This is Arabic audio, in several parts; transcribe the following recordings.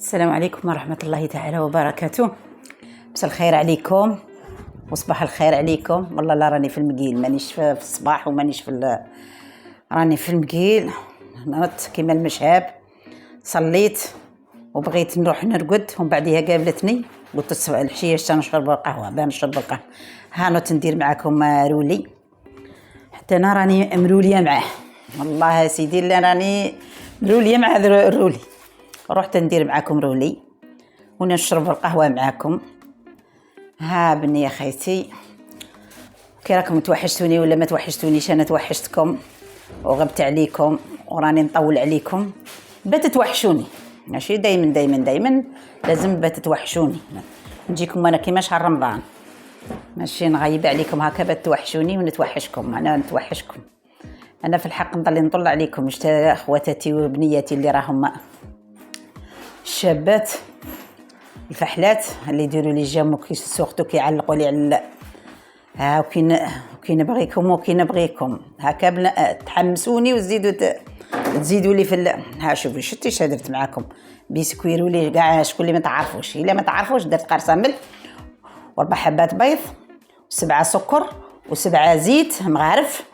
السلام عليكم ورحمة الله تعالى وبركاته. مساء الخير عليكم وصباح الخير عليكم. والله لا راني في المقيل، مانيش في الصباح ومانيش راني في المقيل. نط كيما المشهاب، صليت وبغيت نروح نرقد، ومن بعدها قابلتني قلت العشية نشرب القهوة، نشرب القهوة. هانوت ندير معكم رولي، حتى انا راني مروليه معاه. والله يا سيدي اللي راني مروليه مع الرولي. رحت ندير معاكم رولي ونشرب القهوه معاكم. ها بني يا خيتي، كي راكم توحشتوني ولا ما توحشتونيش؟ انا توحشتكم وغبت عليكم وراني نطول عليكم. بتتوحشوني ماشي دايما لازم بتتوحشوني. نجيكم انا كيما شهر رمضان، ماشي نغيب عليكم هكا. بتوحشوني ونتوحشكم، انا نتوحشكم. انا في الحق نضل نطل عليكم اخواتاتي وبنياتي اللي راهم الشابات الفحلات اللي يديروا لي جام سورتو كيعلقوا لي على ها وكي نبغيكم وكي نبغيكم هكا. تحمسوني تزيدوا لي في ها شوفي شتي درت معاكم بيسكويرو لي كاع شكون اللي ما تعرفوش. الا ما تعرفوش درت قرصه ملح و4 حبات بيض و7 سكر و7 زيت مغارف،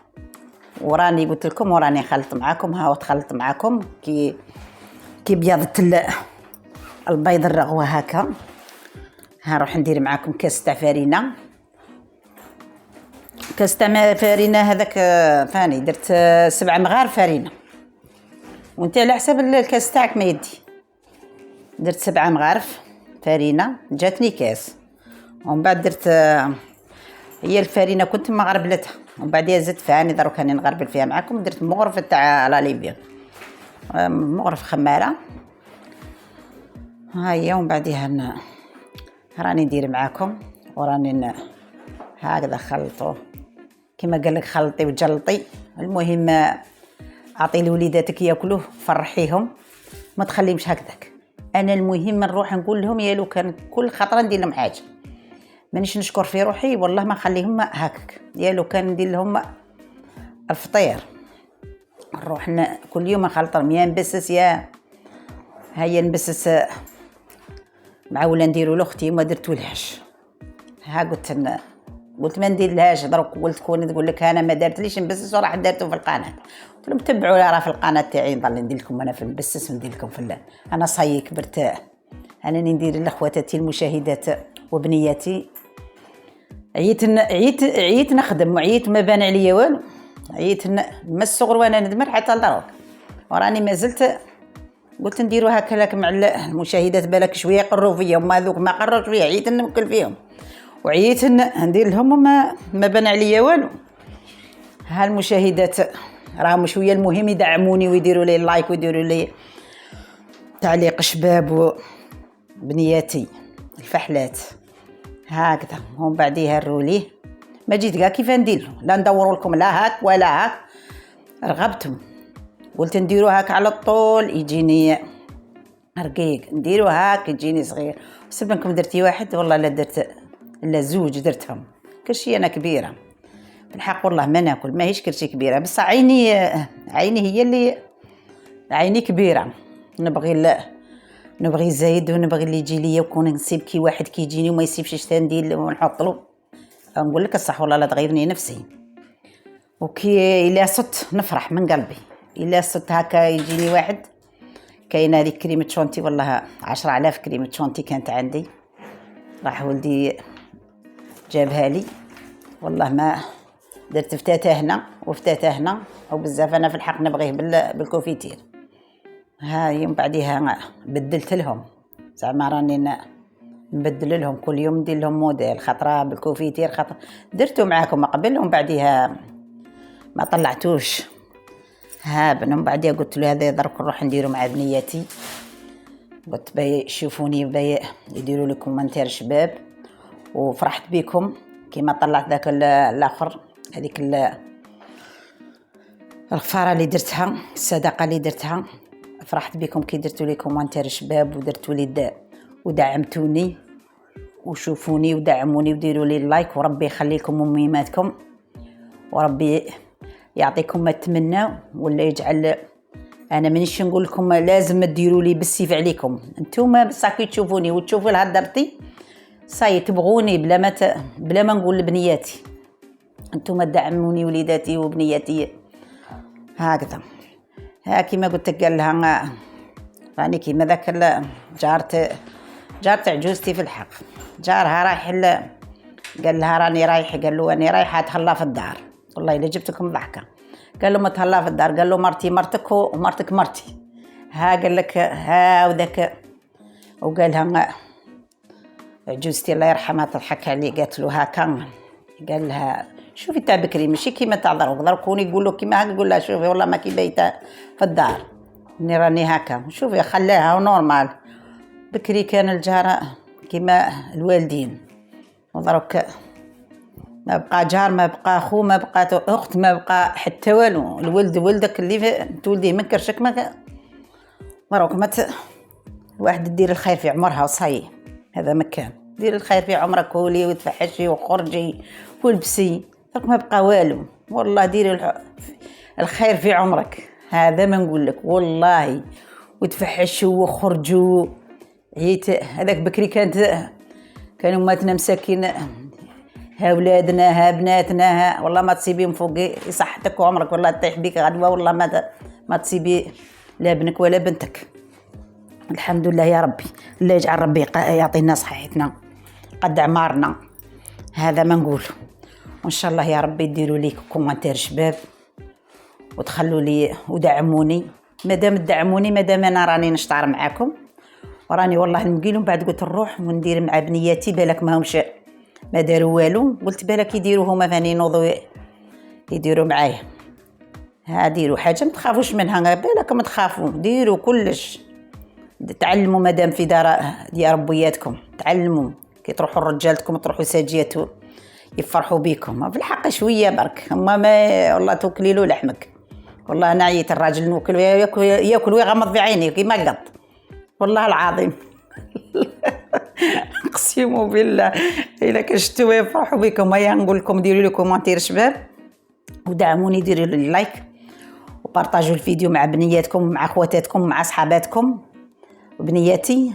وراني قلت لكم وراني خلط معاكم. ها وتخلط معاكم كي بيضت البيض الرغوه هكا. ها نروح ندير معاكم كاس تاع فرينه، كاس تاع فرينه هذاك فاني درت 7 مغارف فرينه، وانت على حسب الكاس تاعك ما يدي. درت 7 مغارف فرينه جاتني كاس، ومن بعد درت هي الفرينه كنت مغربلتها، ومن بعدها زدت فاني دروك راني نغربل فيها معاكم. درت مغرفه تاع لا ليبيا، مغرف خماره. هاهي ومن بعدها راني ندير معاكم وراني هكذا خلطوا كما قال لك خلطي وجلطي. المهم اعطي لوليداتك ياكلوه، فرحيهم ما تخليهمش هكذاك. انا المهم نروح نقول لهم يا لو كان كل خطره ندير لهم حاجه، مانيش نشكر في روحي والله ما نخليهم هكاك. يا لو كان ندير لهم الفطير نروح كل يوم نخلط لهم، يا نبسس يا هيا نبسس مع ولا نديروا لاختي ما درتولهاش. ها قلت ما ندير لهاش دروك. قلت كون تقول لك انا ما درتليش نبسس وراح درته في القناه. قلت لهم تبعوا راه في القناه تاعي نضل ندير لكم انا في نبسس وندير لكم في انا صاي كبرت. انا ندير لاخواتاتي المشاهدات وبنياتي. عييت نخدم وعييت ما بان عليا والو. عييت من الصغر وانا ندمر حتى لدروك، وراني ما زلت قلت نديروا هكاك مع المشاهدات بالك شويه يقروا فيا، وما ذوك ما قروش فيا عييت نمكل فيهم وعييت ندير لهم وما بان عليا والو. ها المشاهدات راهم شويه المهم يدعموني ويديروا لي لايك ويديروا لي تعليق شباب وبنياتي الفحلات هكذا. ومن بعديها الروليه ما جيت كاع كيف ندير لا ندور لكم لا هاك ولا هاك. رغبتهم قلت نديروا هاك على الطول يجيني رقيق، نديروا هاك يجيني صغير. سبنكم درتي واحد والله لا درت لا زوج درتهم. كلشي انا كبيره في الحق والله ما ناكل ماهيش كلشي كبيره، بس عيني هي اللي عيني كبيره. نبغي زايد ونبغي اللي يجي ليا وكون نسيب كي واحد كيجيني وما يسيبش شتا ندير ونحط له. نقول لك الصح والله لا تغيرني نفسي. وكي الا صدت نفرح من قلبي. الا صدت هكا يجيني واحد. كاينه هذيك كريمه شونتي والله 10,000 كريمه شونتي كانت عندي، راح ولدي جابها لي والله ما درت فتاته هنا وفتاته هنا وبزاف. انا في الحق نبغيه بالكوفيتير. ها يوم بعديها بدلت لهم زعما راني نبدل لهم كل يوم ندير لهم موديل، خطره بالكوفيتير خطره درتو معاكم قبل ومن بعديها ما طلعتوش. ها من بعديها قلت له هذا درك نروح نديرو مع بنياتي. قلت يشوفوني يديروا لي كومنتير شباب، وفرحت بكم كيما طلعت ذاك الاخر هذيك الغفاره اللي درتها الصدقه اللي درتها. فرحت بكم كي درتوا لي كومنتير شباب ودرتوا لي ودعمتوني وشوفوني ودعموني وديروا لي اللايك. وربي يخلي لكم ميماتكم وربي يعطيكم ما تمنوا ولا يجعل انا مانيش نقول لكم لازم ديروا لي بالسيف عليكم، انتوما بصح كي تشوفوني وتشوفوا لها درتي صاي تبغوني بلا ما نقول لبنياتي، انتوما دعموني وليداتي وبنياتي هكذا. ها كيما قلت لك قال لها راني كيما ذاك جارت عجوزتي في الحق، جارها رايح قال لها راني رايح، قال له راني رايحه اتهلا في الدار، والله الا جبت لكم ضحكه. قال له ما تهلا في الدار، قال له مرتي مرتك ومرتك مرتي. ها قال لك ها وذاك، وقالها عجوزتي الله يرحمها تضحك عليه، قالت له هاكا، قال لها شوفي تاع بكري ماشي كيما تاع ضرب كون يقول له كيما هكا يقول لها شوفي والله ما كي بايته في الدار راني هكا، شوفي خلاها نورمال. بكري كان الجار كيما الوالدين، ودرك ما بقى جار، ما بقى اخو، ما بقى اخت، ما بقى حتى والو. الولد ولدك اللي تولديه من كرشك، ما دروك ما واحد دير الخير في عمرها وصاي، هذا مكان دير الخير في عمرك، كولي وتفحشي وخرجي والبسي، دروك ما بقى والو. والله ديري الخير في عمرك، هذا ما نقول لك والله، وتفحشوا وخرجوا. عيت هذاك بكري كانوا ماتنا مساكين، ها ولادنا ها بناتنا ها والله ما تصيبيهم فوق صحتك وعمرك، والله تطيح بيك غدوه والله ما تصيبي لا ابنك ولا بنتك. الحمد لله يا ربي، الله يجعل ربي يعطينا صحتنا قد اعمارنا، هذا ما نقول. وان شاء الله يا ربي ديروا لي كومنتير شباب وتخلوا لي ودعموني، مادام تدعموني، مادام انا راني نشطار معاكم، وراني والله نقيلهم بعد قلت نروح وندير مع بنياتي، بالك ما همش ما داروا والو، قلت بالك يديروا هما ثاني نوضوا يديروا معايا. ها ديروا حاجه ما تخافوش منها، بالك ما تخافوا، ديروا كلش، تعلموا مادام في ديار ربياتكم، تعلموا كي تروحوا لرجالتكم تروحوا ساجيات يفرحوا بيكم. في الحق شويه برك، اما ما والله توكلي له لحمك، والله انا عييت الراجل نوكل ياكل ويغمض في عيني كيما قط، والله العظيم اقسم بالله الا كشتوا يفرحوا بكم. هيا نقول لكم ديروا لي كومونتير شباب ودعموني، ديروا لي لايك وبارطاجوا الفيديو مع بنياتكم مع خواتاتكم مع صحاباتكم وبنياتي.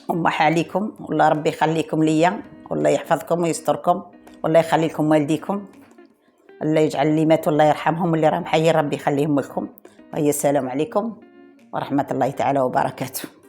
ومح عليكم، والله ربي يخليكم ليا، والله يحفظكم ويستركم، والله يخلي لكم والديكم، الله يجعل اللي ماتوا الله يرحمهم، واللي راهم حيين ربي يخليهم لكم. وهي السلام عليكم ورحمة الله تعالى وبركاته.